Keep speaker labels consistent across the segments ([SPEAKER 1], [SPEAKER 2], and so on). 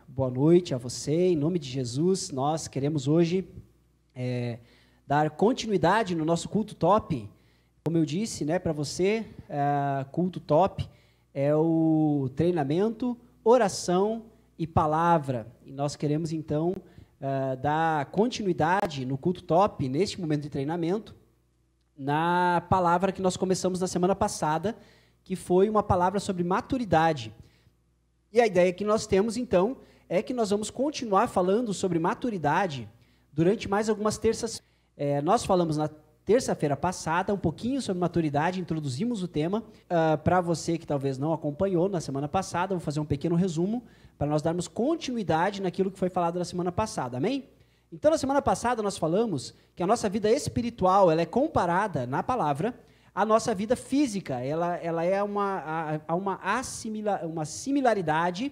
[SPEAKER 1] Boa noite a você, em nome de Jesus. Nós queremos hoje dar continuidade no nosso culto top. Como eu disse, para você, culto top é o treinamento, oração e palavra. E nós queremos, então, dar continuidade no culto top, neste momento de treinamento, na palavra que nós começamos na semana passada, que foi uma palavra sobre maturidade. E a ideia que nós temos, então, é que nós vamos continuar falando sobre maturidade durante mais algumas terças. Nós falamos na terça-feira passada um pouquinho sobre maturidade, introduzimos o tema. Para você que talvez não acompanhou na semana passada, vou fazer um pequeno resumo para nós darmos continuidade naquilo que foi falado na semana passada, amém? Então, na semana passada nós falamos que a nossa vida espiritual ela é comparada, na palavra, à nossa vida física. Ela é uma similaridade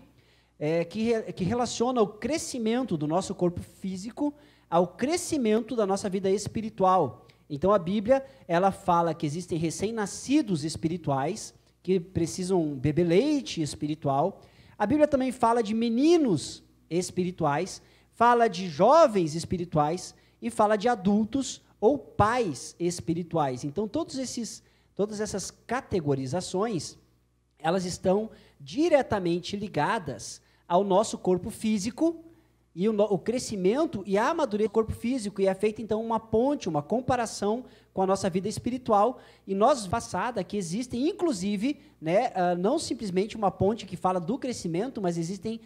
[SPEAKER 1] que relaciona o crescimento do nosso corpo físico ao crescimento da nossa vida espiritual. Então, a Bíblia ela fala que existem recém-nascidos espirituais que precisam beber leite espiritual. A Bíblia também fala de meninos espirituais, fala de jovens espirituais e fala de adultos ou pais espirituais. Então, todas essas categorizações, elas estão diretamente ligadas ao nosso corpo físico e o crescimento e a amadurecer do corpo físico, e é feita, então, uma ponte, uma comparação com a nossa vida espiritual. E nós, passada, que existem, inclusive, não simplesmente uma ponte que fala do crescimento, mas existem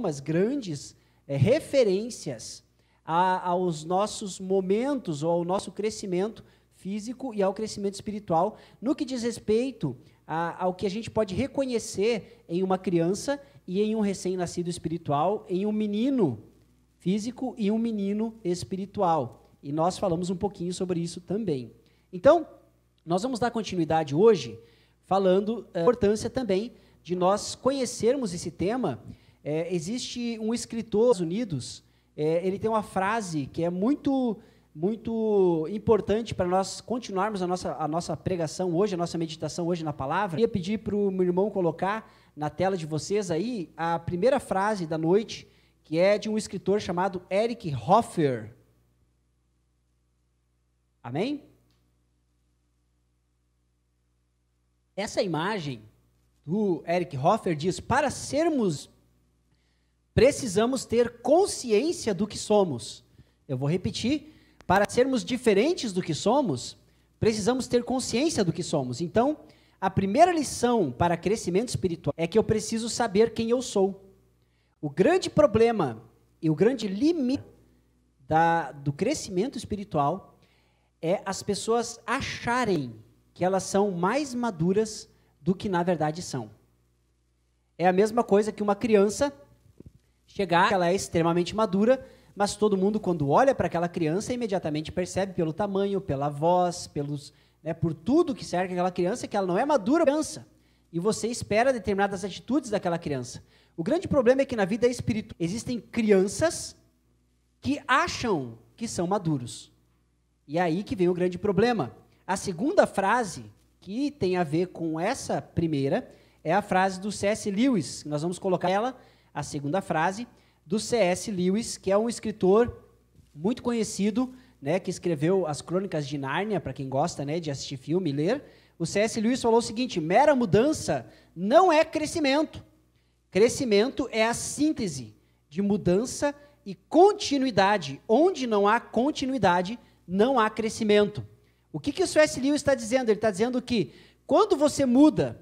[SPEAKER 1] mas grandes referências aos nossos momentos ou ao nosso crescimento físico e ao crescimento espiritual, no que diz respeito ao que a gente pode reconhecer em uma criança e em um recém-nascido espiritual, em um menino físico e um menino espiritual. E nós falamos um pouquinho sobre isso também. Então, nós vamos dar continuidade hoje falando da importância também de nós conhecermos esse tema. Existe um escritor dos Estados Unidos, ele tem uma frase que é muito importante para nós continuarmos a nossa pregação hoje, a nossa meditação hoje na palavra. Eu ia pedir para o meu irmão colocar na tela de vocês aí a primeira frase da noite, que é de um escritor chamado Eric Hoffer. Amém? Essa imagem do Eric Hoffer diz: para sermos, precisamos ter consciência do que somos. Eu vou repetir: para sermos diferentes do que somos, precisamos ter consciência do que somos. Então, a primeira lição para crescimento espiritual é que eu preciso saber quem eu sou. O grande problema e o grande limite do crescimento espiritual é as pessoas acharem que elas são mais maduras do que na verdade são. É a mesma coisa que uma criança chegar, ela é extremamente madura, mas todo mundo, quando olha para aquela criança, imediatamente percebe pelo tamanho, pela voz, por tudo que cerca aquela criança, que ela não é madura criança. E você espera determinadas atitudes daquela criança. O grande problema é que na vida espiritual existem crianças que acham que são maduros. E é aí que vem o grande problema. A segunda frase, que tem a ver com essa primeira, é a frase do C.S. Lewis. Nós vamos colocar ela, a segunda frase, do C.S. Lewis, que é um escritor muito conhecido, que escreveu as Crônicas de Nárnia, para quem gosta de assistir filme e ler. O C.S. Lewis falou o seguinte: mera mudança não é crescimento. Crescimento é a síntese de mudança e continuidade. Onde não há continuidade, não há crescimento. O que o C.S. Lewis está dizendo? Ele está dizendo que quando você muda,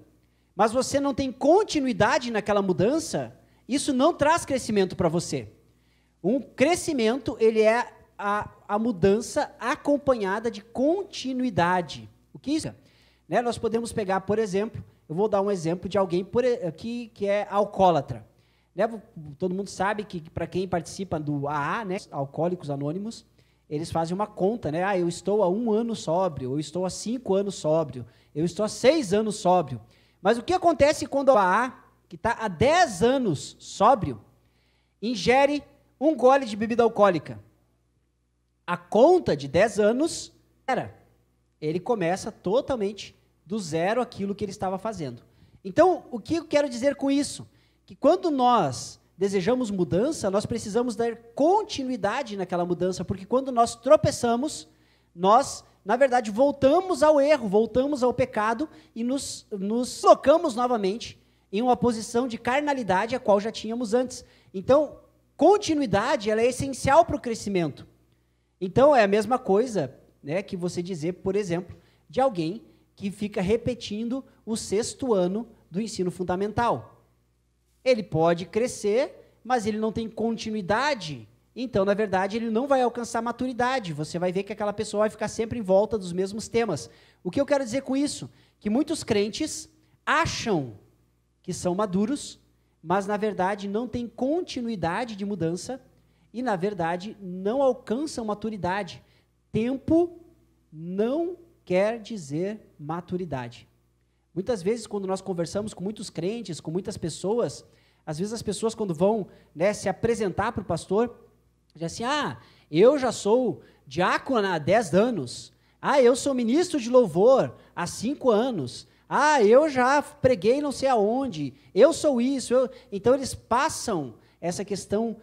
[SPEAKER 1] mas você não tem continuidade naquela mudança, isso não traz crescimento para você. Um crescimento, ele é a mudança acompanhada de continuidade. O que isso é? Nós podemos pegar, por exemplo, eu vou dar um exemplo de alguém que é alcoólatra. Todo mundo sabe que para quem participa do AA, Alcoólicos Anônimos, eles fazem uma conta, eu estou há 1 ano sóbrio, eu estou há 5 anos sóbrio, eu estou há 6 anos sóbrio. Mas o que acontece quando o AA, que está há 10 anos sóbrio, ingere 1 gole de bebida alcoólica? A conta de 10 anos ele começa totalmente do zero aquilo que ele estava fazendo. Então, o que eu quero dizer com isso? que quando nós desejamos mudança, nós precisamos dar continuidade naquela mudança, porque quando nós tropeçamos, nós, na verdade, voltamos ao erro, voltamos ao pecado e nos colocamos novamente em uma posição de carnalidade a qual já tínhamos antes. Então, continuidade, ela é essencial para o crescimento. Então, é a mesma coisa, né, que você dizer, por exemplo, de alguém que fica repetindo o 6º ano do ensino fundamental. Ele pode crescer, mas ele não tem continuidade. Então, na verdade, ele não vai alcançar maturidade. Você vai ver que aquela pessoa vai ficar sempre em volta dos mesmos temas. O que eu quero dizer com isso? Que muitos crentes acham que são maduros, mas, na verdade, não têm continuidade de mudança e, na verdade, não alcançam maturidade. Tempo não quer dizer maturidade. Muitas vezes, quando nós conversamos com muitos crentes, com muitas pessoas, às vezes as pessoas, quando vão, né, se apresentar para o pastor, dizem assim, eu já sou diácono há 10 anos, eu sou ministro de louvor há 5 anos, eu já preguei não sei aonde, eu sou isso. Então, eles passam essa questão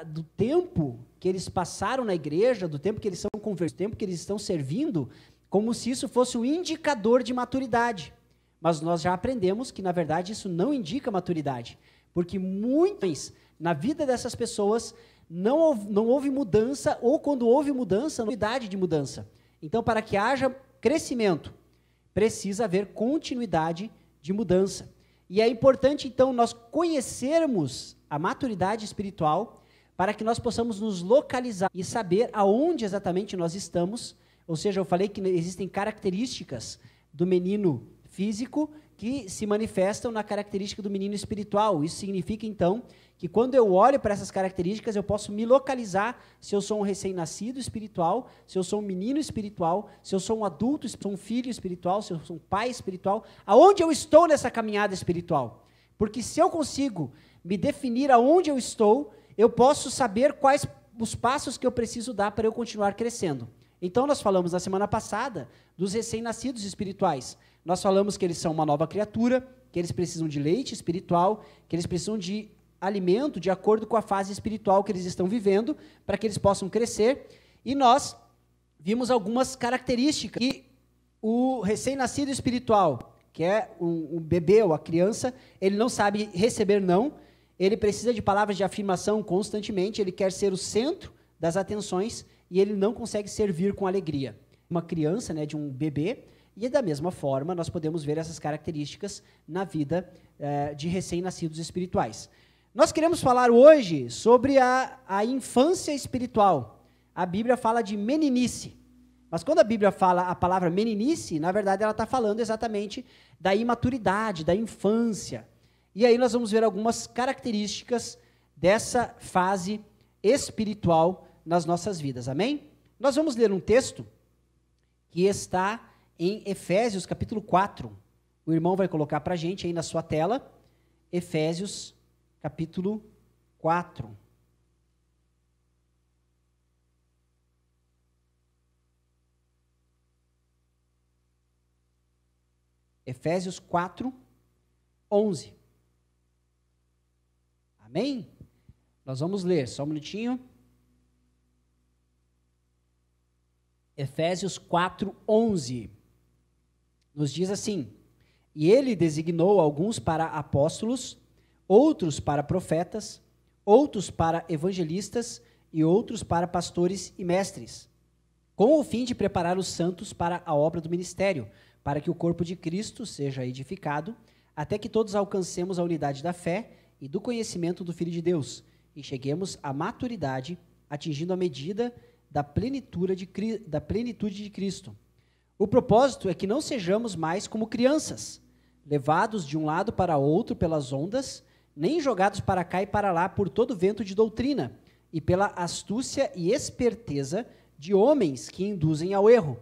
[SPEAKER 1] do tempo que eles passaram na igreja, do tempo que eles são convertidos, do tempo que eles estão servindo, como se isso fosse um indicador de maturidade. Mas nós já aprendemos que, na verdade, isso não indica maturidade, porque muitas, na vida dessas pessoas, não houve mudança, ou quando houve mudança, não houve idade de mudança. Então, para que haja crescimento, precisa haver continuidade de mudança. E é importante, então, nós conhecermos a maturidade espiritual para que nós possamos nos localizar e saber aonde exatamente nós estamos. Ou seja, eu falei que existem características do menino físico que se manifestam na característica do menino espiritual. Isso significa, então, que quando eu olho para essas características, eu posso me localizar se eu sou um recém-nascido espiritual, se eu sou um menino espiritual, se eu sou um adulto, se eu sou um filho espiritual, se eu sou um pai espiritual, aonde eu estou nessa caminhada espiritual. Porque se eu consigo me definir aonde eu estou, eu posso saber quais os passos que eu preciso dar para eu continuar crescendo. Então, nós falamos na semana passada dos recém-nascidos espirituais. Nós falamos que eles são uma nova criatura, que eles precisam de leite espiritual, que eles precisam de alimento de acordo com a fase espiritual que eles estão vivendo, para que eles possam crescer. E nós vimos algumas características. E o recém-nascido espiritual, que é um bebê ou a criança, ele não sabe receber não, ele precisa de palavras de afirmação constantemente, ele quer ser o centro das atenções e ele não consegue servir com alegria. Uma criança, né, de um bebê, e da mesma forma nós podemos ver essas características na vida de recém-nascidos espirituais. Nós queremos falar hoje sobre a infância espiritual. A Bíblia fala de meninice, mas quando a Bíblia fala a palavra meninice, na verdade ela está falando exatamente da imaturidade, da infância. E aí nós vamos ver algumas características dessa fase espiritual nas nossas vidas, amém? Nós vamos ler um texto que está em Efésios capítulo 4. O irmão vai colocar para a gente aí na sua tela, Efésios capítulo 4. Efésios 4, 11. Amém? Nós vamos ler, só um minutinho. Efésios 4, 11. Nos diz assim: e ele designou alguns para apóstolos, outros para profetas, outros para evangelistas e outros para pastores e mestres, com o fim de preparar os santos para a obra do ministério, para que o corpo de Cristo seja edificado, até que todos alcancemos a unidade da fé e do conhecimento do Filho de Deus, e cheguemos à maturidade, atingindo a medida da plenitude de Cristo. O propósito é que não sejamos mais como crianças, levados de um lado para outro pelas ondas, nem jogados para cá e para lá por todo vento de doutrina, e pela astúcia e esperteza de homens que induzem ao erro.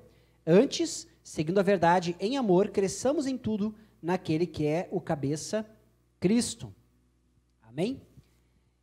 [SPEAKER 1] Antes, seguindo a verdade em amor, cresçamos em tudo naquele que é o cabeça, Cristo. Amém?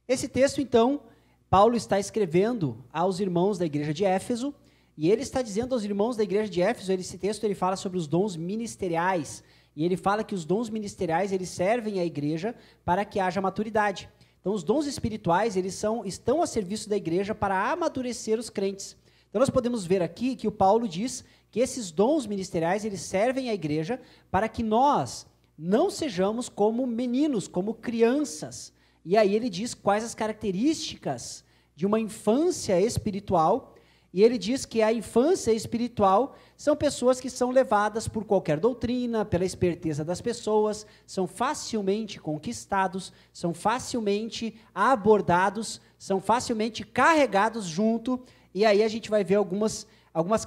[SPEAKER 1] Esse texto, então, Paulo está escrevendo aos irmãos da igreja de Éfeso, e ele está dizendo aos irmãos da igreja de Éfeso, esse texto ele fala sobre os dons ministeriais, E ele fala que os dons ministeriais, eles servem à igreja para que haja maturidade. Então, os dons espirituais, eles estão a serviço da igreja para amadurecer os crentes. Então, nós podemos ver aqui que o Paulo diz que esses dons ministeriais, eles servem à igreja para que nós não sejamos como meninos, como crianças. E aí ele diz quais as características de uma infância espiritual. E ele diz que a infância espiritual são pessoas que são levadas por qualquer doutrina, pela esperteza das pessoas, são facilmente conquistados, são facilmente abordados, são facilmente carregados junto. E aí a gente vai ver algumas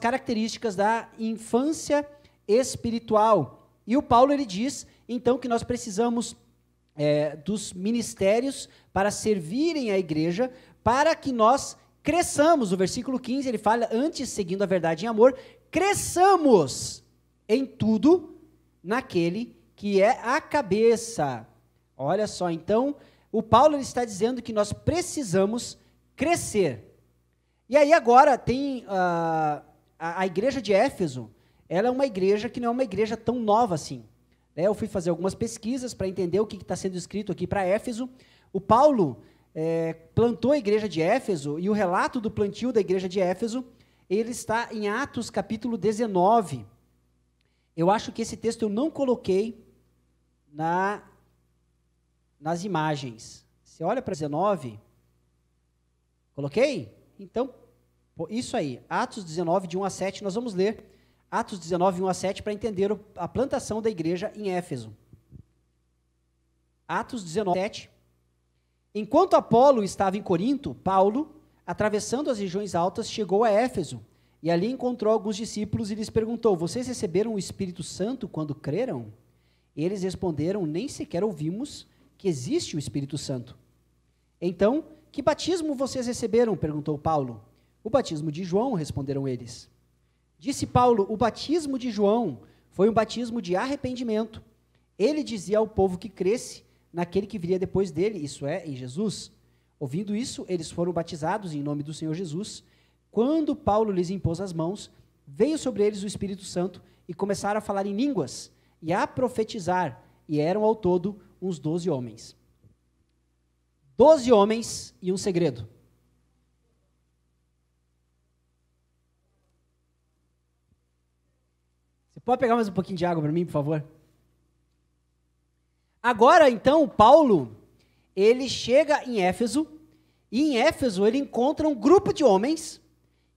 [SPEAKER 1] características da infância espiritual. E o Paulo, ele diz, então, que nós precisamos dos ministérios para servirem à igreja, para que nós cresçamos. O versículo 15, ele fala, antes, seguindo a verdade em amor, cresçamos em tudo naquele que é a cabeça. Olha só, então, o Paulo, ele está dizendo que nós precisamos crescer. E aí agora tem a igreja de Éfeso, ela é uma igreja que não é uma igreja tão nova assim. Eu fui fazer algumas pesquisas para entender o que está sendo escrito aqui para Éfeso. O Paulo plantou a igreja de Éfeso, e o relato do plantio da igreja de Éfeso, ele está em Atos capítulo 19. Eu acho que esse texto eu não coloquei nas imagens. Você olha para 19, coloquei? Então, isso aí, Atos 19, de 1 a 7, nós vamos ler Atos 19, 1 a 7, para entender a plantação da igreja em Éfeso. Atos 19, 7. Enquanto Apolo estava em Corinto, Paulo, atravessando as regiões altas, chegou a Éfeso, e ali encontrou alguns discípulos e lhes perguntou, vocês receberam o Espírito Santo quando creram? Eles responderam, nem sequer ouvimos que existe o Espírito Santo. Então, que batismo vocês receberam? Perguntou Paulo. O batismo de João, responderam eles. Disse Paulo, o batismo de João foi um batismo de arrependimento. Ele dizia ao povo que cresce naquele que viria depois dele, isso é, em Jesus. Ouvindo isso, eles foram batizados em nome do Senhor Jesus. Quando Paulo lhes impôs as mãos, veio sobre eles o Espírito Santo e começaram a falar em línguas e a profetizar, e eram ao todo uns 12 homens. 12 homens e um segredo. Você pode pegar mais um pouquinho de água para mim, por favor? Agora, então, Paulo, ele chega em Éfeso, e em Éfeso ele encontra um grupo de homens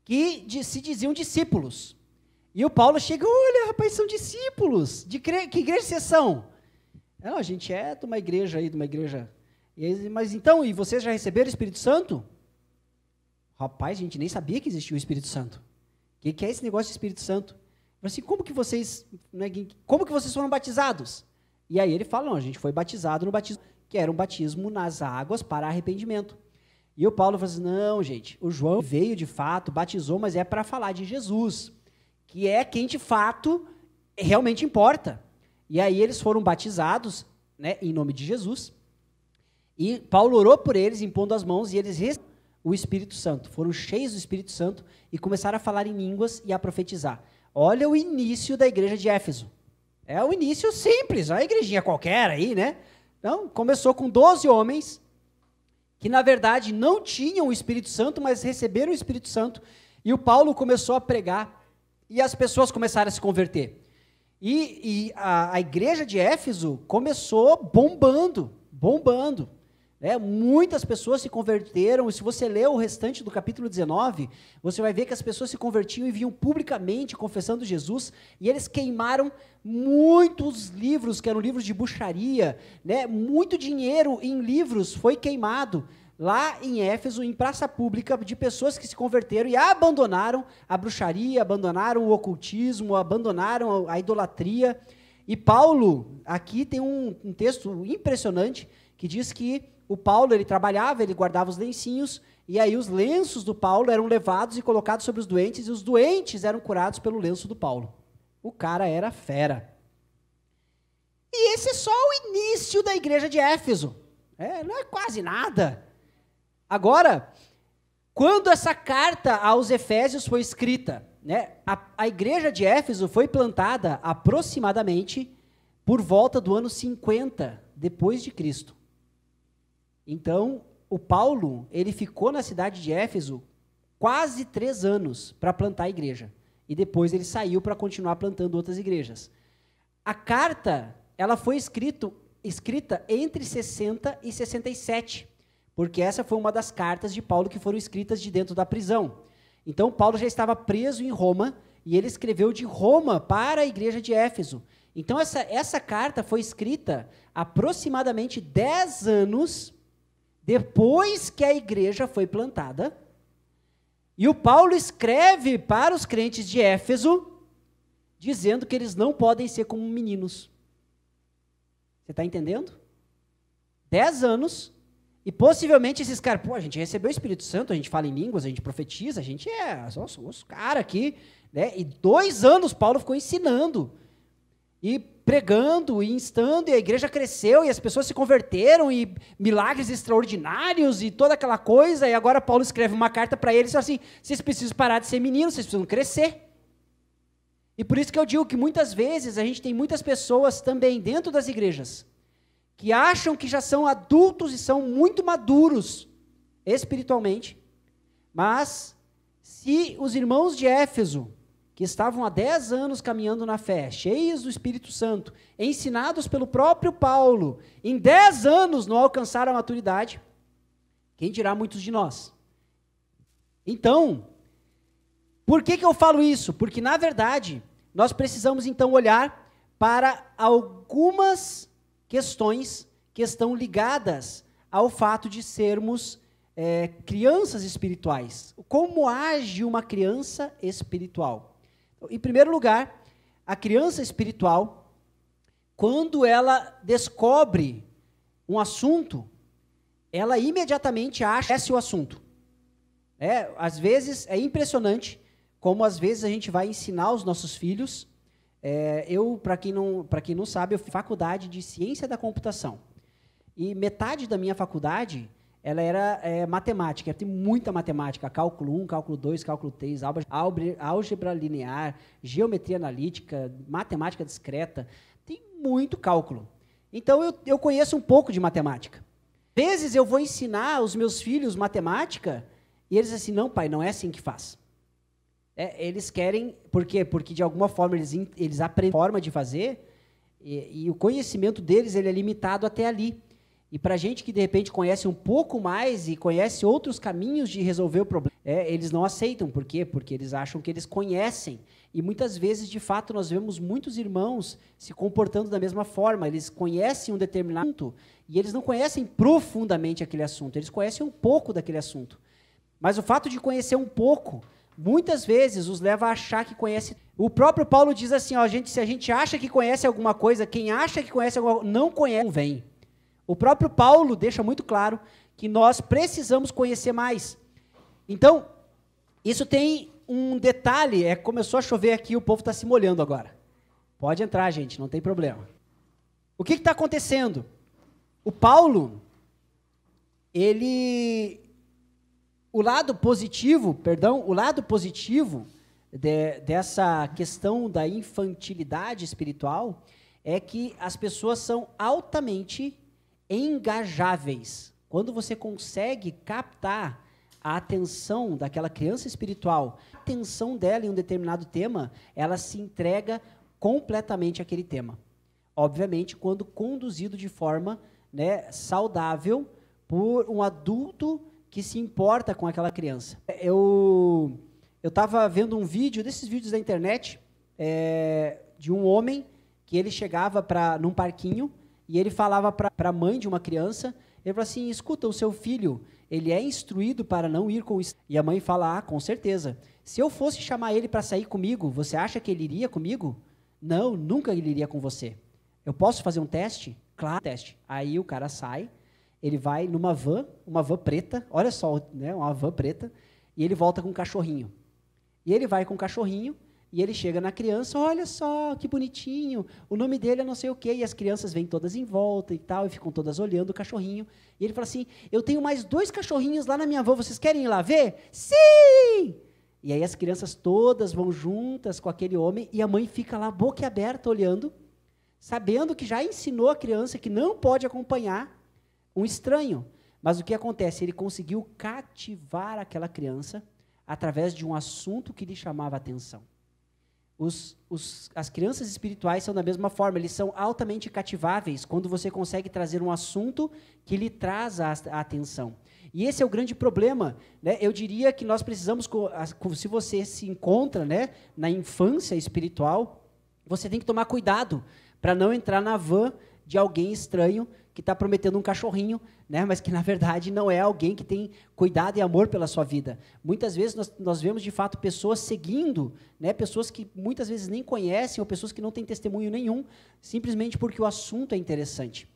[SPEAKER 1] que se diziam discípulos. E o Paulo chega, olha, rapaz, são discípulos. Que igreja vocês são? Não, a gente é de uma igreja aí, de uma igreja. Mas então, e vocês já receberam o Espírito Santo? Rapaz, a gente nem sabia que existia o Espírito Santo. O que é esse negócio de Espírito Santo? Assim, como que vocês foram batizados? E aí ele fala, não, a gente foi batizado no batismo, que era um batismo nas águas para arrependimento. E o Paulo fala assim, não, gente, o João veio de fato, batizou, mas é para falar de Jesus, que é quem de fato realmente importa. E aí eles foram batizados, né, em nome de Jesus, e Paulo orou por eles, impondo as mãos, e eles receberam o Espírito Santo, foram cheios do Espírito Santo e começaram a falar em línguas e a profetizar. Olha o início da igreja de Éfeso. É o início simples, uma igrejinha qualquer aí, né? Então, começou com 12 homens, que na verdade não tinham o Espírito Santo, mas receberam o Espírito Santo, e o Paulo começou a pregar, e as pessoas começaram a se converter. E a igreja de Éfeso começou bombando. Muitas pessoas se converteram, e se você ler o restante do capítulo 19, você vai ver que as pessoas se convertiam e vinham publicamente confessando Jesus, e eles queimaram muitos livros, que eram livros de bruxaria, né? Muito dinheiro em livros foi queimado lá em Éfeso, em praça pública, de pessoas que se converteram e abandonaram a bruxaria, abandonaram o ocultismo, abandonaram a idolatria. E Paulo, aqui tem um texto impressionante, que diz que o Paulo, ele trabalhava, ele guardava os lencinhos, e aí os lenços do Paulo eram levados e colocados sobre os doentes, e os doentes eram curados pelo lenço do Paulo. O cara era fera. E esse é só o início da igreja de Éfeso. Não é quase nada. Agora, quando essa carta aos Efésios foi escrita, né, a igreja de Éfeso foi plantada aproximadamente por volta do ano 50 depois de Cristo. Então, o Paulo, ele ficou na cidade de Éfeso quase 3 anos para plantar a igreja. E depois ele saiu para continuar plantando outras igrejas. A carta, ela foi escrita entre 60 e 67, porque essa foi uma das cartas de Paulo que foram escritas de dentro da prisão. Então, Paulo já estava preso em Roma, e ele escreveu de Roma para a igreja de Éfeso. Então, essa carta foi escrita aproximadamente 10 anos depois que a igreja foi plantada. E o Paulo escreve para os crentes de Éfeso, dizendo que eles não podem ser como meninos. Você está entendendo? 10 anos, e possivelmente esses caras, a gente recebeu o Espírito Santo, a gente fala em línguas, a gente profetiza, a gente os caras aqui, né? E 2 anos Paulo ficou ensinando, e pregando, e instando, e a igreja cresceu, e as pessoas se converteram, e milagres extraordinários, e toda aquela coisa, e agora Paulo escreve uma carta para eles, assim, vocês precisam parar de ser meninos, vocês precisam crescer. E por isso que eu digo que muitas vezes a gente tem muitas pessoas também dentro das igrejas que acham que já são adultos e são muito maduros espiritualmente, mas se os irmãos de Éfeso, que estavam há 10 anos caminhando na fé, cheios do Espírito Santo, ensinados pelo próprio Paulo, em 10 anos não alcançaram a maturidade, quem dirá muitos de nós? Então, por que eu falo isso? Porque, na verdade, nós precisamos, então, olhar para algumas questões que estão ligadas ao fato de sermos crianças espirituais. Como age uma criança espiritual? Em primeiro lugar, a criança espiritual, quando ela descobre um assunto, ela imediatamente acha esse o assunto. Às vezes, é impressionante como às vezes a gente vai ensinar os nossos filhos. Para quem não sabe, eu fiz faculdade de ciência da computação. E metade da minha faculdade, ela era matemática. Tem muita matemática, cálculo 1, cálculo 2, cálculo 3, álgebra linear, geometria analítica, matemática discreta. Tem muito cálculo. Então, eu conheço um pouco de matemática. Às vezes, eu vou ensinar os meus filhos matemática, e eles dizem assim, não, pai, não é assim que faz. Eles querem, por quê? Porque de alguma forma eles aprendem a forma de fazer, e o conhecimento deles ele é limitado até ali. E para a gente que de repente conhece um pouco mais e conhece outros caminhos de resolver o problema, eles não aceitam. Por quê? Porque eles acham que eles conhecem. E muitas vezes, de fato, nós vemos muitos irmãos se comportando da mesma forma. Eles conhecem um determinado assunto e eles não conhecem profundamente aquele assunto. Eles conhecem um pouco daquele assunto. Mas o fato de conhecer um pouco, muitas vezes os leva a achar que conhece. O próprio Paulo diz assim, se a gente acha que conhece alguma coisa, quem acha que conhece alguma coisa, não conhece, não vem. O próprio Paulo deixa muito claro que nós precisamos conhecer mais. Então, isso tem um detalhe, começou a chover aqui, o povo está se molhando agora. Pode entrar, gente, não tem problema. O que está acontecendo? O Paulo, o lado positivo dessa questão da infantilidade espiritual é que as pessoas são altamente engajáveis. Quando você consegue captar a atenção daquela criança espiritual, a atenção dela em um determinado tema, ela se entrega completamente àquele tema. Obviamente, quando conduzido de forma saudável por um adulto que se importa com aquela criança. Eu estava vendo um vídeo, desses vídeos da internet, de um homem que ele chegava num parquinho e ele falava para a mãe de uma criança, ele falou assim, escuta, o seu filho, ele é instruído para não ir com isso. E a mãe fala, com certeza. Se eu fosse chamar ele para sair comigo, você acha que ele iria comigo? Não, nunca ele iria com você. Eu posso fazer um teste? Claro, teste. Aí o cara sai, ele vai numa van, uma van preta, olha só, uma van preta, e ele volta com um cachorrinho. E ele vai com o cachorrinho, e ele chega na criança, olha só, que bonitinho, o nome dele é não sei o quê, e as crianças vêm todas em volta e tal, e ficam todas olhando o cachorrinho. E ele fala assim, eu tenho mais 2 cachorrinhos lá na minha van, vocês querem ir lá ver? Sim! E aí as crianças todas vão juntas com aquele homem, e a mãe fica lá boquiaberta olhando, sabendo que já ensinou a criança que não pode acompanhar um estranho. Mas o que acontece? Ele conseguiu cativar aquela criança através de um assunto que lhe chamava a atenção. As crianças espirituais são da mesma forma, eles são altamente cativáveis quando você consegue trazer um assunto que lhe traz a atenção. E esse é o grande problema, né? Eu diria que nós precisamos, se você se encontra, né, na infância espiritual, você tem que tomar cuidado para não entrar na van de alguém estranho que está prometendo um cachorrinho, né, mas que, na verdade, não é alguém que tem cuidado e amor pela sua vida. Muitas vezes nós vemos, de fato, pessoas seguindo, né, pessoas que muitas vezes nem conhecem ou pessoas que não têm testemunho nenhum, simplesmente porque o assunto é interessante.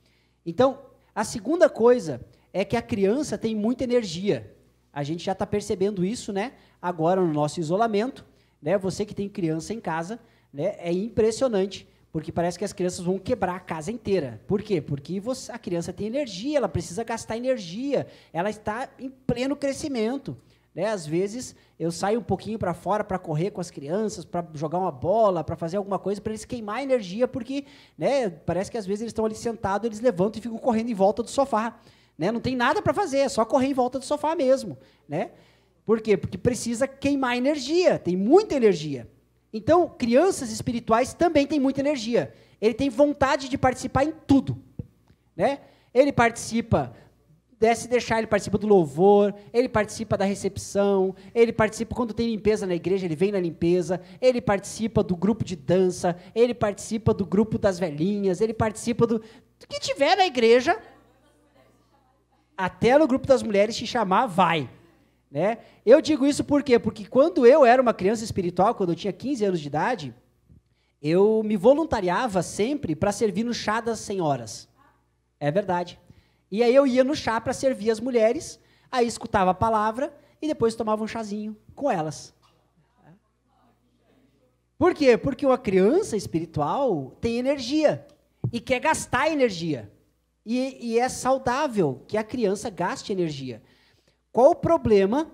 [SPEAKER 1] Então, a segunda coisa é que a criança tem muita energia. A gente já está percebendo isso, né, agora no nosso isolamento. Né, você que tem criança em casa, né, é impressionante, porque parece que as crianças vão quebrar a casa inteira. Por quê? Porque a criança tem energia, ela precisa gastar energia, ela está em pleno crescimento. Né? Às vezes, eu saio um pouquinho para fora para correr com as crianças, para jogar uma bola, para fazer alguma coisa, para eles queimar energia, porque, né, parece que às vezes eles estão ali sentados, eles levantam e ficam correndo em volta do sofá. Né? Não tem nada para fazer, é só correr em volta do sofá mesmo. Né? Por quê? Porque precisa queimar energia, tem muita energia. Então, crianças espirituais também têm muita energia. Ele tem vontade de participar em tudo. Né? Ele participa, se deixar, ele participa do louvor, ele participa da recepção, ele participa quando tem limpeza na igreja, ele vem na limpeza, ele participa do grupo de dança, ele participa do grupo das velhinhas, ele participa do que tiver na igreja, até no grupo das mulheres te chamar, vai. Né? Eu digo isso por quê? Porque quando eu era uma criança espiritual, quando eu tinha 15 anos de idade, eu me voluntariava sempre para servir no chá das senhoras. É verdade. E aí eu ia no chá para servir as mulheres, aí escutava a palavra e depois tomava um chazinho com elas. Por quê? Porque uma criança espiritual tem energia e quer gastar energia. E é saudável que a criança gaste energia. Qual o problema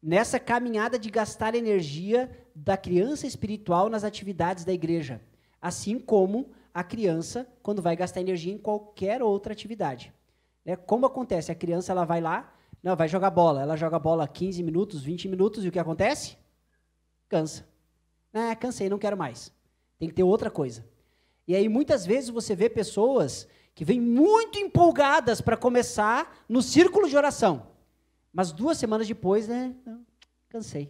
[SPEAKER 1] nessa caminhada de gastar energia da criança espiritual nas atividades da igreja? Assim como a criança, quando vai gastar energia em qualquer outra atividade. Né? Como acontece? A criança ela vai lá, não, vai jogar bola. Ela joga bola 15 minutos, 20 minutos, e o que acontece? Cansa. Cansei, não quero mais. Tem que ter outra coisa. E aí, muitas vezes, você vê pessoas que vêm muito empolgadas para começar no círculo de oração. Mas 2 semanas depois, né, cansei.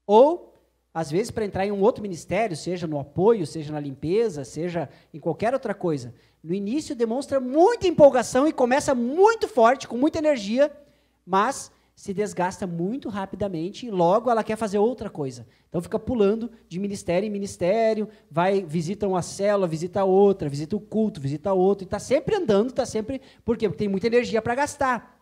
[SPEAKER 1] Ou, às vezes, para entrar em um outro ministério, seja no apoio, seja na limpeza, seja em qualquer outra coisa, no início demonstra muita empolgação e começa muito forte, com muita energia, mas se desgasta muito rapidamente e logo ela quer fazer outra coisa. Então fica pulando de ministério em ministério, visita uma célula, visita outra, visita o culto, visita outro, e está sempre andando, está sempre... Por quê? Porque tem muita energia para gastar.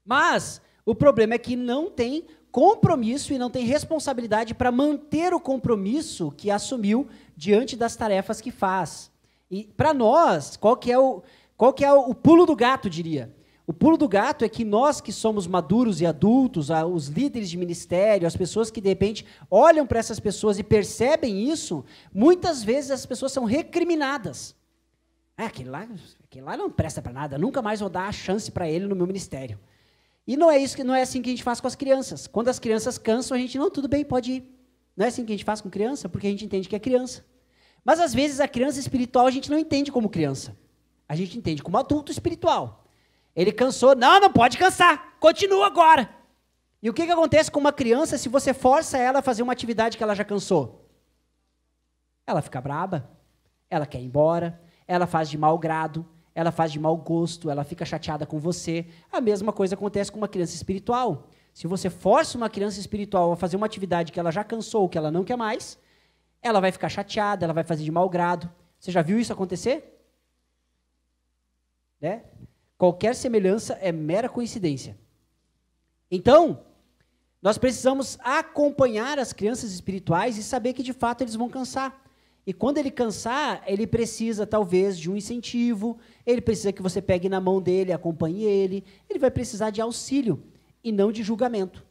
[SPEAKER 1] Mas o problema é que não tem compromisso e não tem responsabilidade para manter o compromisso que assumiu diante das tarefas que faz. E para nós, qual que é o pulo do gato, diria? O pulo do gato é que nós que somos maduros e adultos, os líderes de ministério, as pessoas que de repente olham para essas pessoas e percebem isso, muitas vezes as pessoas são recriminadas. Aquele lá não presta para nada, nunca mais vou dar a chance para ele no meu ministério. E não é assim que a gente faz com as crianças. Quando as crianças cansam, a gente, não, tudo bem, pode ir. Não é assim que a gente faz com criança, porque a gente entende que é criança. Mas, às vezes, a criança espiritual a gente não entende como criança. A gente entende como adulto espiritual. Ele cansou, não pode cansar, continua agora. E o que acontece com uma criança se você força ela a fazer uma atividade que ela já cansou? Ela fica braba, ela quer ir embora, ela faz de mau grado, ela faz de mau gosto, ela fica chateada com você. A mesma coisa acontece com uma criança espiritual. Se você força uma criança espiritual a fazer uma atividade que ela já cansou, que ela não quer mais, ela vai ficar chateada, ela vai fazer de mau grado. Você já viu isso acontecer? Né? Qualquer semelhança é mera coincidência. Então, nós precisamos acompanhar as crianças espirituais e saber que, de fato, eles vão cansar. E quando ele cansar, ele precisa, talvez, de um incentivo, ele precisa que você pegue na mão dele, acompanhe ele vai precisar de auxílio e não de julgamento.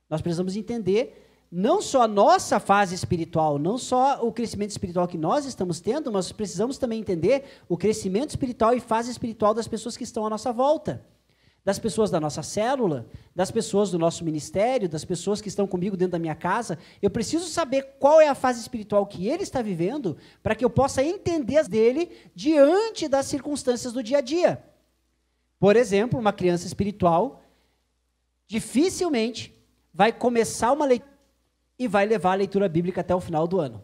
[SPEAKER 1] Nós precisamos entender, não só a nossa fase espiritual, não só o crescimento espiritual que nós estamos tendo, mas precisamos também entender o crescimento espiritual e fase espiritual das pessoas que estão à nossa volta. Das pessoas da nossa célula, das pessoas do nosso ministério, das pessoas que estão comigo dentro da minha casa. Eu preciso saber qual é a fase espiritual que ele está vivendo para que eu possa entender as dele diante das circunstâncias do dia a dia. Por exemplo, uma criança espiritual dificilmente vai começar uma leitura e vai levar a leitura bíblica até o final do ano.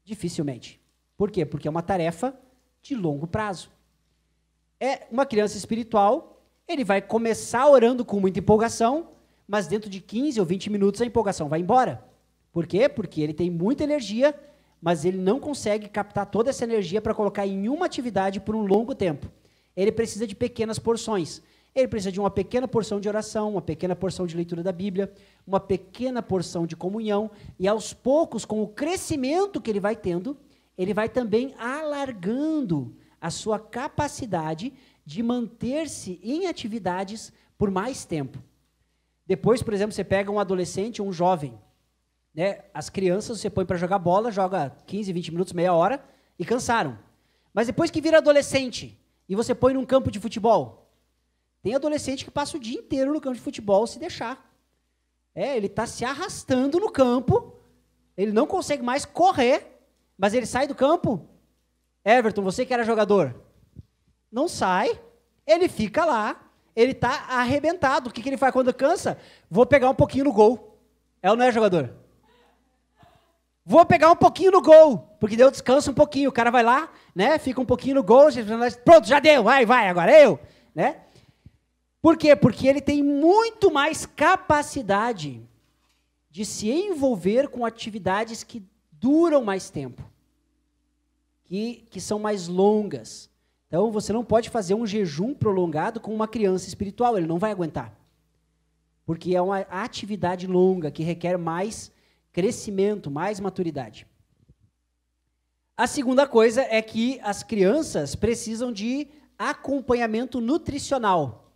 [SPEAKER 1] Dificilmente. Por quê? Porque é uma tarefa de longo prazo. É uma criança espiritual. Ele vai começar orando com muita empolgação, mas dentro de 15 ou 20 minutos a empolgação vai embora. Por quê? Porque ele tem muita energia, mas ele não consegue captar toda essa energia para colocar em uma atividade por um longo tempo. Ele precisa de pequenas porções. Ele precisa de uma pequena porção de oração, uma pequena porção de leitura da Bíblia, uma pequena porção de comunhão, e aos poucos, com o crescimento que ele vai tendo, ele vai também alargando a sua capacidade de manter-se em atividades por mais tempo. Depois, por exemplo, você pega um adolescente ou um jovem, né? As crianças você põe para jogar bola, joga 15, 20 minutos, meia hora e cansaram. Mas depois que vira adolescente e você põe num campo de futebol, tem adolescente que passa o dia inteiro no campo de futebol se deixar. Ele está se arrastando no campo, ele não consegue mais correr, mas ele sai do campo. Everton, você que era jogador, não sai, ele fica lá, ele está arrebentado. O que ele faz quando cansa? Vou pegar um pouquinho no gol. É ou não é, jogador? Vou pegar um pouquinho no gol, porque deu descanso um pouquinho. O cara vai lá, né, fica um pouquinho no gol, pronto, já deu, vai, agora eu. Né? Por quê? Porque ele tem muito mais capacidade de se envolver com atividades que duram mais tempo, que são mais longas. Então, você não pode fazer um jejum prolongado com uma criança espiritual, ele não vai aguentar. Porque é uma atividade longa, que requer mais crescimento, mais maturidade. A segunda coisa é que as crianças precisam de acompanhamento nutricional.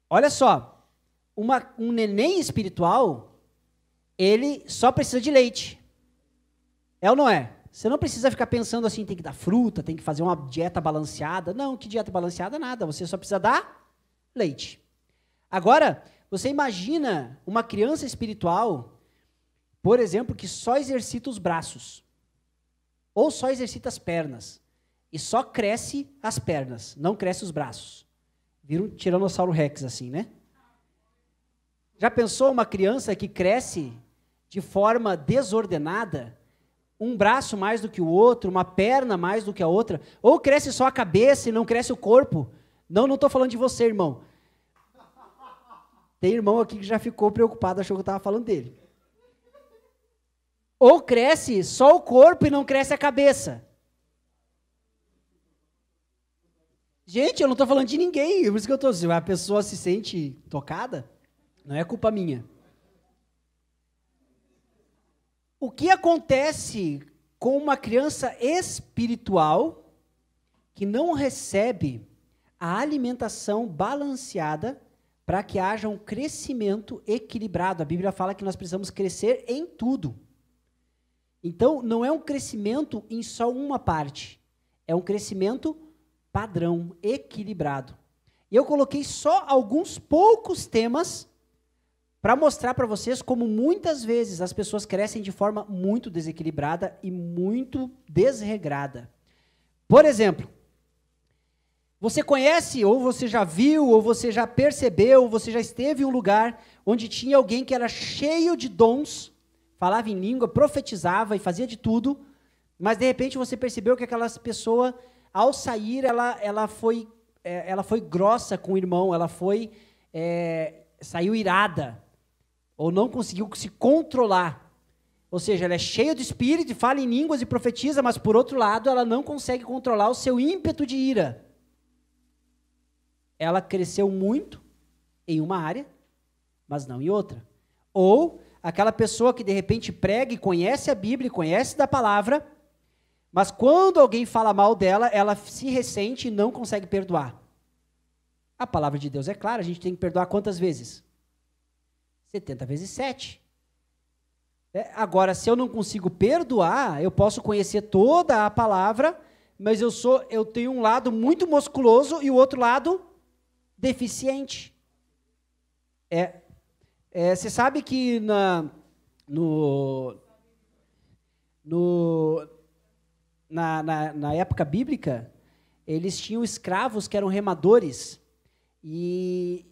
[SPEAKER 1] Olha só, um neném espiritual, ele só precisa de leite. É ou não é? Você não precisa ficar pensando assim, tem que dar fruta, tem que fazer uma dieta balanceada. Não, que dieta balanceada nada, você só precisa dar leite. Agora, você imagina uma criança espiritual, por exemplo, que só exercita os braços, ou só exercita as pernas, e só cresce as pernas, não cresce os braços. Vira um Tiranossauro Rex assim, né? Já pensou uma criança que cresce de forma desordenada, um braço mais do que o outro, uma perna mais do que a outra, ou cresce só a cabeça e não cresce o corpo? Não estou falando de você, irmão. Tem irmão aqui que já ficou preocupado, achou que eu estava falando dele. Ou cresce só o corpo e não cresce a cabeça. Gente, eu não estou falando de ninguém, por isso que eu estou dizendo, a pessoa se sente tocada, não é culpa minha. O que acontece com uma criança espiritual que não recebe a alimentação balanceada para que haja um crescimento equilibrado? A Bíblia fala que nós precisamos crescer em tudo. Então, não é um crescimento em só uma parte, é um crescimento padrão, equilibrado. E eu coloquei só alguns poucos temas para mostrar para vocês como muitas vezes as pessoas crescem de forma muito desequilibrada e muito desregrada. Por exemplo, você conhece, ou você já viu, ou você já percebeu, ou você já esteve em um lugar onde tinha alguém que era cheio de dons, falava em língua, profetizava e fazia de tudo, mas de repente você percebeu que aquela pessoa, ao sair, ela foi grossa com o irmão, saiu irada, ou não conseguiu se controlar. Ou seja, ela é cheia do Espírito, fala em línguas e profetiza, mas por outro lado, ela não consegue controlar o seu ímpeto de ira. Ela cresceu muito em uma área, mas não em outra. Ou aquela pessoa que de repente prega e conhece a Bíblia, conhece da palavra, mas quando alguém fala mal dela, ela se ressente e não consegue perdoar. A palavra de Deus é clara, a gente tem que perdoar quantas vezes? 70 vezes 7. Agora, se eu não consigo perdoar, eu posso conhecer toda a palavra, mas eu tenho um lado muito musculoso e o outro lado deficiente. Você sabe que na época bíblica, eles tinham escravos que eram remadores, e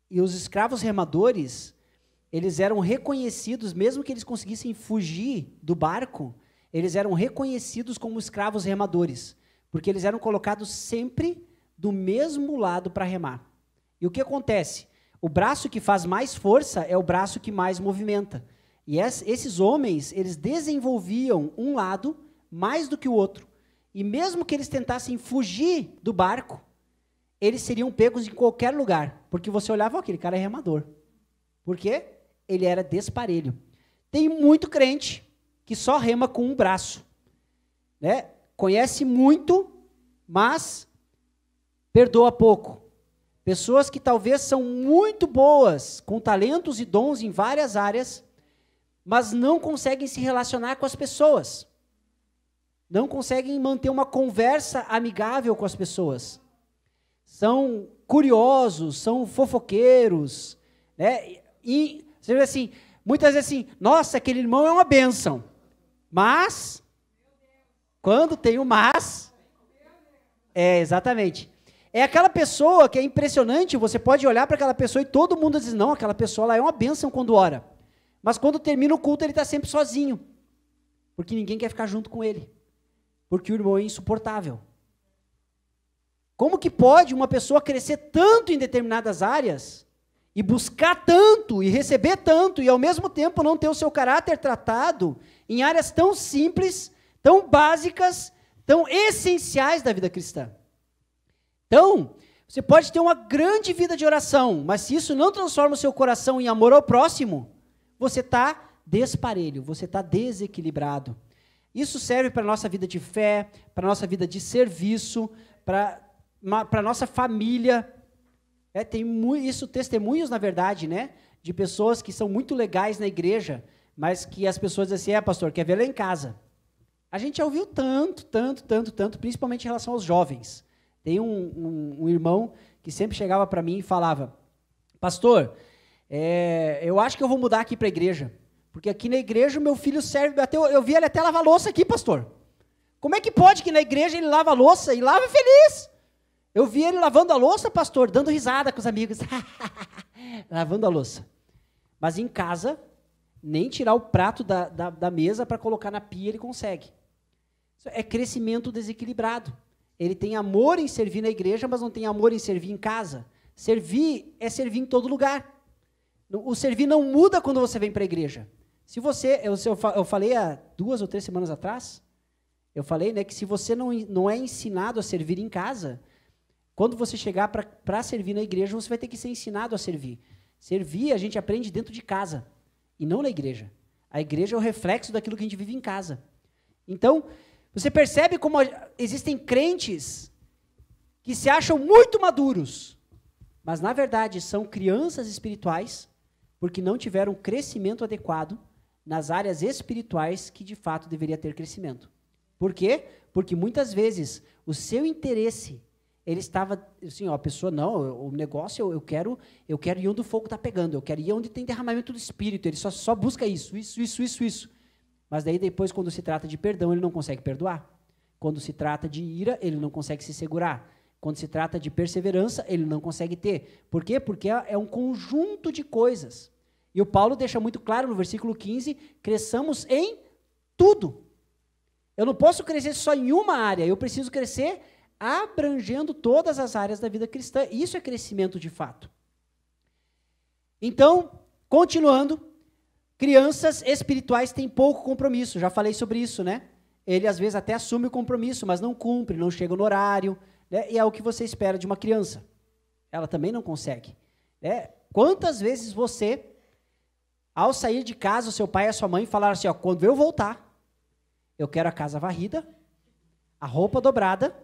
[SPEAKER 1] os escravos remadores, eles eram reconhecidos, mesmo que eles conseguissem fugir do barco, eles eram reconhecidos como escravos remadores, porque eles eram colocados sempre do mesmo lado para remar. E o que acontece? O braço que faz mais força é o braço que mais movimenta. E esses homens, eles desenvolviam um lado mais do que o outro. E mesmo que eles tentassem fugir do barco, eles seriam pegos em qualquer lugar, porque você olhava, aquele cara é remador. Por quê? Ele era desparelho. Tem muito crente que só rema com um braço, né? Conhece muito, mas perdoa pouco. Pessoas que talvez são muito boas, com talentos e dons em várias áreas, mas não conseguem se relacionar com as pessoas. Não conseguem manter uma conversa amigável com as pessoas. São curiosos, são fofoqueiros, né? E você vê assim, muitas vezes assim, nossa, aquele irmão é uma bênção. Mas, quando tem o mas, exatamente. É aquela pessoa que é impressionante, você pode olhar para aquela pessoa e todo mundo diz, não, aquela pessoa lá é uma bênção quando ora. Mas quando termina o culto, ele está sempre sozinho. Porque ninguém quer ficar junto com ele. Porque o irmão é insuportável. Como que pode uma pessoa crescer tanto em determinadas áreas, e buscar tanto, e receber tanto, e ao mesmo tempo não ter o seu caráter tratado em áreas tão simples, tão básicas, tão essenciais da vida cristã? Então, você pode ter uma grande vida de oração, mas se isso não transforma o seu coração em amor ao próximo, você está desparelho, você está desequilibrado. Isso serve para a nossa vida de fé, para a nossa vida de serviço, para a nossa família. Tem isso, testemunhos, na verdade, né, de pessoas que são muito legais na igreja, mas que as pessoas dizem assim, pastor, quer ver lá em casa? A gente já ouviu tanto, principalmente em relação aos jovens. Tem um irmão que sempre chegava para mim e falava, pastor, eu acho que eu vou mudar aqui para a igreja, porque aqui na igreja o meu filho serve, eu vi ele até lavar louça aqui, pastor. Como é que pode que na igreja ele lava louça e lava feliz? Eu vi ele lavando a louça, pastor, dando risada com os amigos, lavando a louça. Mas em casa, nem tirar o prato da mesa para colocar na pia ele consegue. Isso é crescimento desequilibrado. Ele tem amor em servir na igreja, mas não tem amor em servir em casa. Servir é servir em todo lugar. O servir não muda quando você vem para a igreja. Se você, eu falei há 2 ou 3 semanas atrás, eu falei, né, que se você não é ensinado a servir em casa, quando você chegar para servir na igreja, você vai ter que ser ensinado a servir. Servir a gente aprende dentro de casa, e não na igreja. A igreja é o reflexo daquilo que a gente vive em casa. Então, você percebe como existem crentes que se acham muito maduros, mas, na verdade, são crianças espirituais, porque não tiveram crescimento adequado nas áreas espirituais que, de fato, deveria ter crescimento. Por quê? Porque, muitas vezes, o seu interesse, ele estava, assim, a pessoa, não, o negócio, eu quero ir onde o fogo está pegando, eu quero ir onde tem derramamento do Espírito, ele só busca isso. Mas daí, depois, quando se trata de perdão, ele não consegue perdoar. Quando se trata de ira, ele não consegue se segurar. Quando se trata de perseverança, ele não consegue ter. Por quê? Porque é um conjunto de coisas. E o Paulo deixa muito claro no versículo 15, cresçamos em tudo. Eu não posso crescer só em uma área, eu preciso crescer abrangendo todas as áreas da vida cristã. Isso é crescimento de fato. Então, continuando, crianças espirituais têm pouco compromisso, já falei sobre isso, né? Ele às vezes até assume o compromisso, mas não cumpre, não chega no horário, né? E é o que você espera de uma criança. Ela também não consegue. Né? Quantas vezes você, ao sair de casa, o seu pai e a sua mãe falaram assim, ó, quando eu voltar, eu quero a casa varrida, a roupa dobrada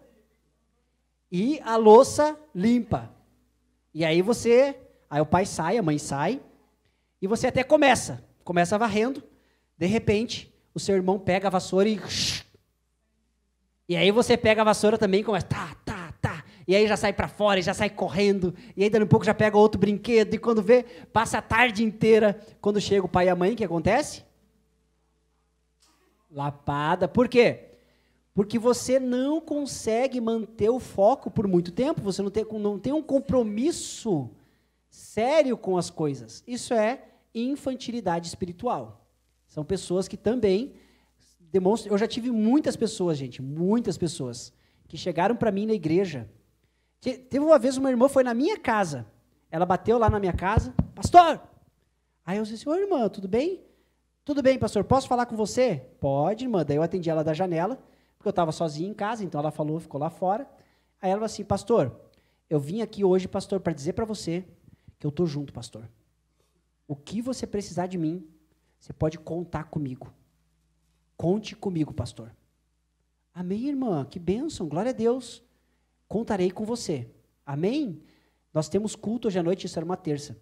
[SPEAKER 1] e a louça limpa. E aí o pai sai, a mãe sai, e você até começa varrendo, De repente, o seu irmão pega a vassoura e aí você pega a vassoura também e começa, tá. E aí já sai para fora, e já sai correndo, e aí daqui a pouco já pega outro brinquedo, e quando vê, passa a tarde inteira. Quando chega o pai e a mãe, o que acontece? Lapada. Por quê? Porque você não consegue manter o foco por muito tempo, você não tem um compromisso sério com as coisas. Isso é infantilidade espiritual. São pessoas que também demonstram... Eu já tive muitas pessoas, gente, muitas pessoas, que chegaram para mim na igreja. Teve uma vez uma irmã foi na minha casa, ela bateu lá na minha casa, pastor! Aí eu disse, oi irmã, tudo bem? Tudo bem, pastor, posso falar com você? Pode, irmã. Daí eu atendi ela da janela, porque eu estava sozinho em casa, então ela falou, ficou lá fora. Aí ela falou assim, pastor, eu vim aqui hoje, pastor, para dizer para você que eu estou junto, pastor. O que você precisar de mim, você pode contar comigo. Conte comigo, pastor. Amém, irmã, que bênção, glória a Deus. Contarei com você. Amém? Nós temos culto hoje à noite, isso era uma terça.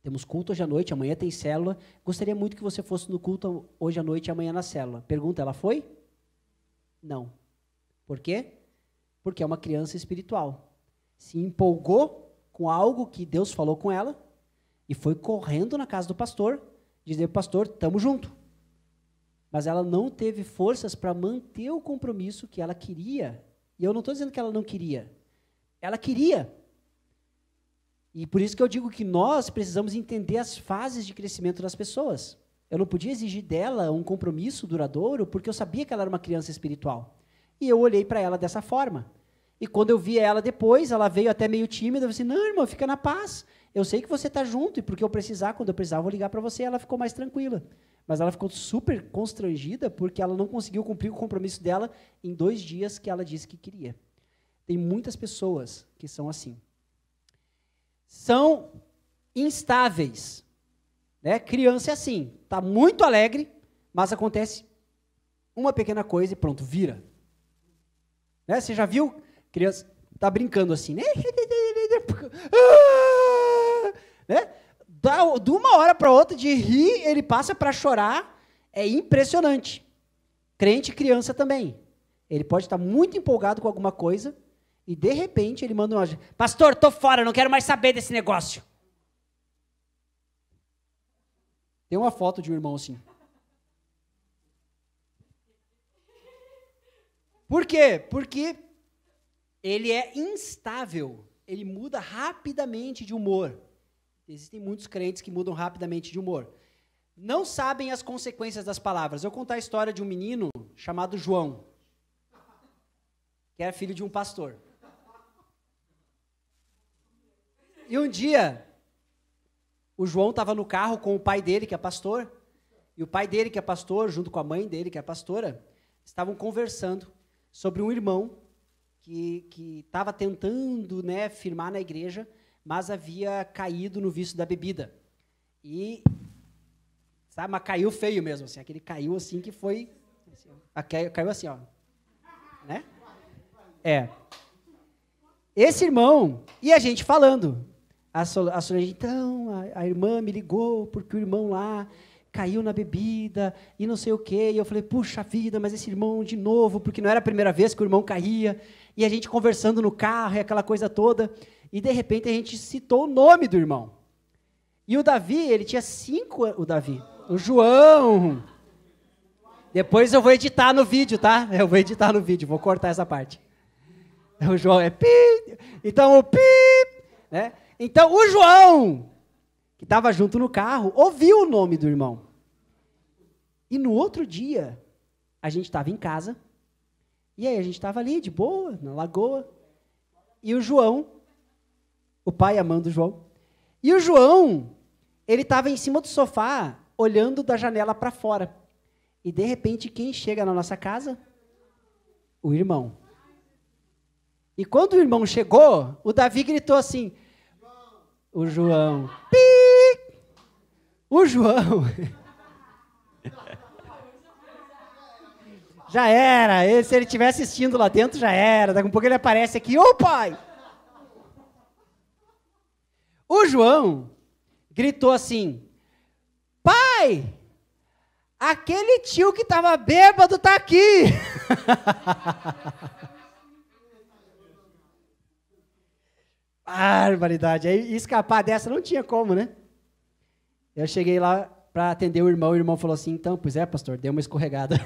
[SPEAKER 1] Temos culto hoje à noite, amanhã tem célula. Gostaria muito que você fosse no culto hoje à noite e amanhã na célula. Pergunta, ela foi? Não. Por quê? Porque é uma criança espiritual. Se empolgou com algo que Deus falou com ela e foi correndo na casa do pastor, dizer para o pastor, estamos juntos. Mas ela não teve forças para manter o compromisso que ela queria. E eu não estou dizendo que ela não queria. Ela queria. E por isso que eu digo que nós precisamos entender as fases de crescimento das pessoas. Eu não podia exigir dela um compromisso duradouro, porque eu sabia que ela era uma criança espiritual. E eu olhei para ela dessa forma. E quando eu vi ela depois, ela veio até meio tímida, eu disse, não, irmã, fica na paz. Eu sei que você está junto, e porque eu precisar, quando eu precisar, eu vou ligar para você. Ela ficou mais tranquila. Mas ela ficou super constrangida, porque ela não conseguiu cumprir o compromisso dela em 2 dias que ela disse que queria. Tem muitas pessoas que são assim. São instáveis. Né? Criança é assim, está muito alegre, mas acontece uma pequena coisa e pronto, vira. Né? Você já viu? Criança está brincando assim, né? Né? De uma hora para outra, de rir, ele passa para chorar, é impressionante. Crente e criança também. Ele pode estar muito empolgado com alguma coisa e, de repente, ele manda uma... Pastor, estou fora, não quero mais saber desse negócio. Tem uma foto de um irmão assim. Por quê? Porque ele é instável, ele muda rapidamente de humor. Existem muitos crentes que mudam rapidamente de humor. Não sabem as consequências das palavras. Eu vou contar a história de um menino chamado João, que era filho de um pastor. E um dia, o João estava no carro com o pai dele, que é pastor, e o pai dele, que é pastor, junto com a mãe dele, que é pastora, estavam conversando sobre um irmão que estava tentando, né, firmar na igreja, mas havia caído no vício da bebida. E, sabe, mas caiu feio mesmo, assim, aquele caiu assim que foi, assim, caiu assim, ó, né? É. Esse irmão, e a gente falando, então, a irmã me ligou porque o irmão lá caiu na bebida e não sei o quê, e eu falei, puxa vida, mas esse irmão de novo, porque não era a primeira vez que o irmão caía, e a gente conversando no carro, e aquela coisa toda, e de repente a gente citou o nome do irmão. E o Davi, ele tinha 5 anos, o João. Depois eu vou editar no vídeo, tá? Eu vou editar no vídeo, vou cortar essa parte. O João é pi, então o pi, né? Então o João, que estava junto no carro, ouviu o nome do irmão. E no outro dia, a gente estava em casa, e aí a gente estava ali, de boa, na lagoa, e o João, o pai amando o João, e o João, ele estava em cima do sofá, olhando da janela para fora. E de repente, quem chega na nossa casa? O irmão. E quando o irmão chegou, o Davi gritou assim, o João, pi! O João, já era, se ele estiver assistindo lá dentro, já era, daqui a pouco ele aparece aqui, ô pai! O João gritou assim, pai, aquele tio que estava bêbado está aqui. Barbaridade. Aí escapar dessa não tinha como, né? Eu cheguei lá para atender o irmão falou assim, então, pois é, pastor, deu uma escorregada.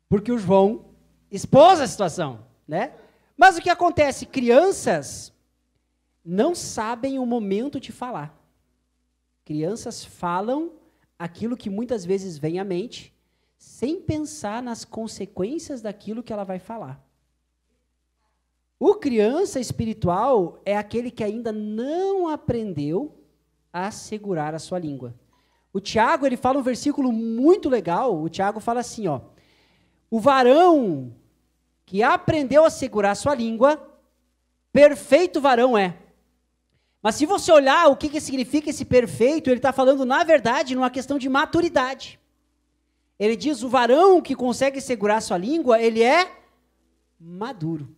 [SPEAKER 1] Porque o João expôs a situação, né? Mas o que acontece? Crianças não sabem o momento de falar. Crianças falam aquilo que muitas vezes vem à mente, sem pensar nas consequências daquilo que ela vai falar. O criança espiritual é aquele que ainda não aprendeu a segurar a sua língua. O Tiago, ele fala um versículo muito legal. O Tiago fala assim, ó: o varão que aprendeu a segurar a sua língua, perfeito varão é. Mas se você olhar o que significa esse perfeito, ele está falando, na verdade, numa questão de maturidade. Ele diz, o varão que consegue segurar a sua língua, ele é maduro.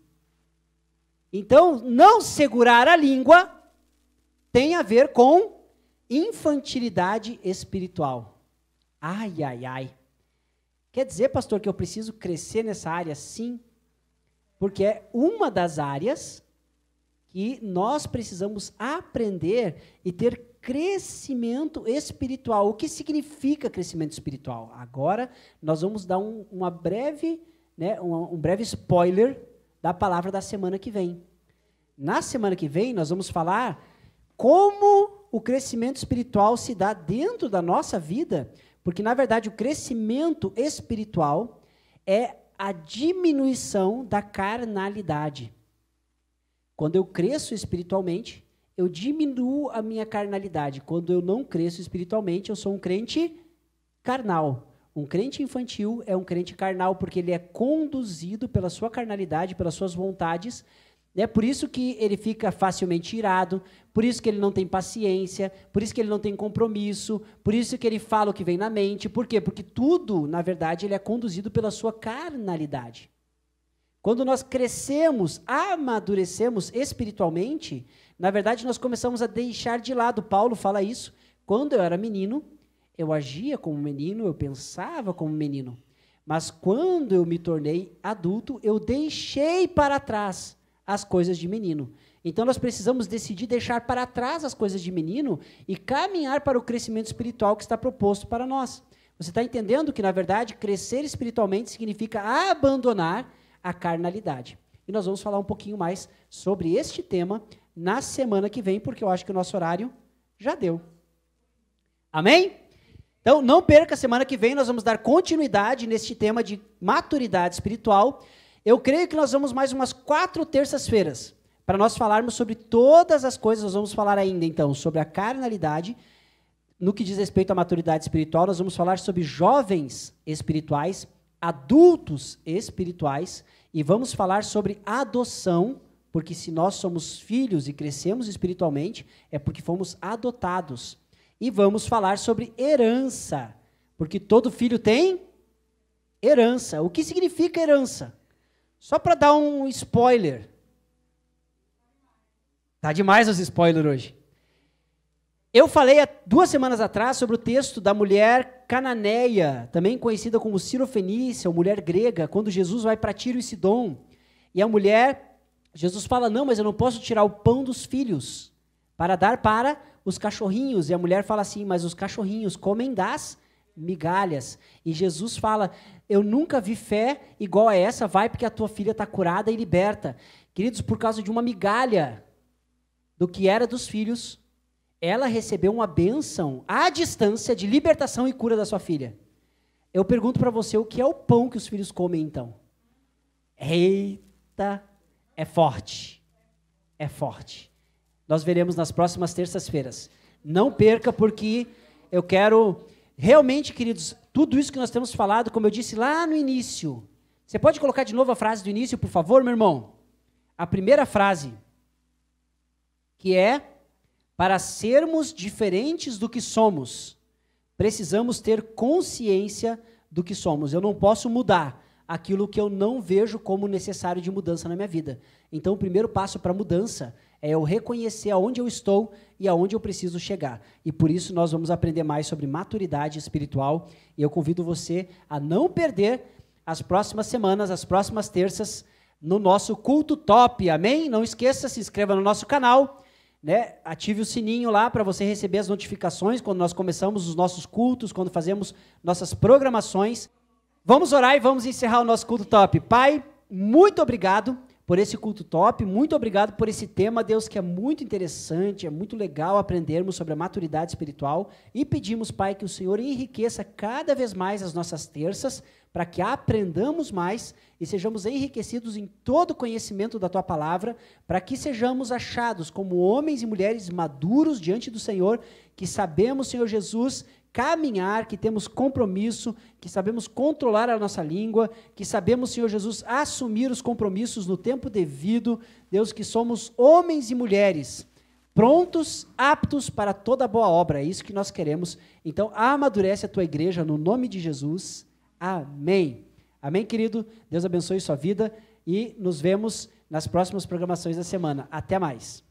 [SPEAKER 1] Então, não segurar a língua tem a ver com infantilidade espiritual. Ai, ai, ai. Quer dizer, pastor, que eu preciso crescer nessa área? Sim, porque é uma das áreas que nós precisamos aprender e ter crescimento espiritual. O que significa crescimento espiritual? Agora, nós vamos dar um breve spoiler da palavra da semana que vem. Na semana que vem, nós vamos falar como o crescimento espiritual se dá dentro da nossa vida, porque, na verdade, o crescimento espiritual é a diminuição da carnalidade. Quando eu cresço espiritualmente, eu diminuo a minha carnalidade. Quando eu não cresço espiritualmente, eu sou um crente carnal. Um crente infantil é um crente carnal, porque ele é conduzido pela sua carnalidade, pelas suas vontades. É por isso que ele fica facilmente irado, por isso que ele não tem paciência, por isso que ele não tem compromisso, por isso que ele fala o que vem na mente. Por quê? Porque tudo, na verdade, ele é conduzido pela sua carnalidade. Quando nós crescemos, amadurecemos espiritualmente, na verdade, nós começamos a deixar de lado. Paulo fala isso. Quando eu era menino, eu agia como menino, eu pensava como menino. Mas quando eu me tornei adulto, eu deixei para trás as coisas de menino. Então, nós precisamos decidir deixar para trás as coisas de menino e caminhar para o crescimento espiritual que está proposto para nós. Você está entendendo que, na verdade, crescer espiritualmente significa abandonar a carnalidade. E nós vamos falar um pouquinho mais sobre este tema na semana que vem, porque eu acho que o nosso horário já deu. Amém? Então, não perca, semana que vem nós vamos dar continuidade neste tema de maturidade espiritual. Eu creio que nós vamos mais umas 4 terças-feiras para nós falarmos sobre todas as coisas. Nós vamos falar ainda, então, sobre a carnalidade. No que diz respeito à maturidade espiritual, nós vamos falar sobre jovens espirituais, adultos espirituais, e vamos falar sobre adoção, porque se nós somos filhos e crescemos espiritualmente, é porque fomos adotados. E vamos falar sobre herança, porque todo filho tem herança. O que significa herança? Só para dar um spoiler. Tá demais os spoilers hoje. Eu falei há 2 semanas atrás sobre o texto da mulher cananeia, também conhecida como Sirofenícia, ou mulher grega, quando Jesus vai para Tiro e Sidom. E a mulher, Jesus fala, não, mas eu não posso tirar o pão dos filhos para dar para os cachorrinhos. E a mulher fala assim, mas os cachorrinhos comem das migalhas. E Jesus fala, eu nunca vi fé igual a essa, vai porque a tua filha está curada e liberta. Queridos, por causa de uma migalha do que era dos filhos, ela recebeu uma bênção à distância de libertação e cura da sua filha. Eu pergunto para você, o que é o pão que os filhos comem então? Eita, é forte. É forte. Nós veremos nas próximas terças-feiras. Não perca, porque eu quero realmente, queridos, tudo isso que nós temos falado, como eu disse lá no início. Você pode colocar de novo a frase do início, por favor, meu irmão? A primeira frase, que é: para sermos diferentes do que somos, precisamos ter consciência do que somos. Eu não posso mudar aquilo que eu não vejo como necessário de mudança na minha vida. Então, o primeiro passo para a mudança é eu reconhecer aonde eu estou e aonde eu preciso chegar. E por isso nós vamos aprender mais sobre maturidade espiritual. E eu convido você a não perder as próximas semanas, as próximas terças, no nosso culto top, amém? Não esqueça, se inscreva no nosso canal, né? Ative o sininho lá para você receber as notificações quando nós começamos os nossos cultos, quando fazemos nossas programações. Vamos orar e vamos encerrar o nosso culto top. Pai, muito obrigado por esse culto top, muito obrigado por esse tema, Deus, que é muito interessante, é muito legal aprendermos sobre a maturidade espiritual e pedimos, Pai, que o Senhor enriqueça cada vez mais as nossas terças, para que aprendamos mais e sejamos enriquecidos em todo o conhecimento da Tua Palavra, para que sejamos achados como homens e mulheres maduros diante do Senhor, que sabemos, Senhor Jesus, caminhar, que temos compromisso, que sabemos controlar a nossa língua, que sabemos, Senhor Jesus, assumir os compromissos no tempo devido, Deus, que somos homens e mulheres prontos, aptos para toda boa obra, é isso que nós queremos. Então, amadurece a Tua igreja no nome de Jesus, amém. Amém, querido? Deus abençoe sua vida e nos vemos nas próximas programações da semana. Até mais.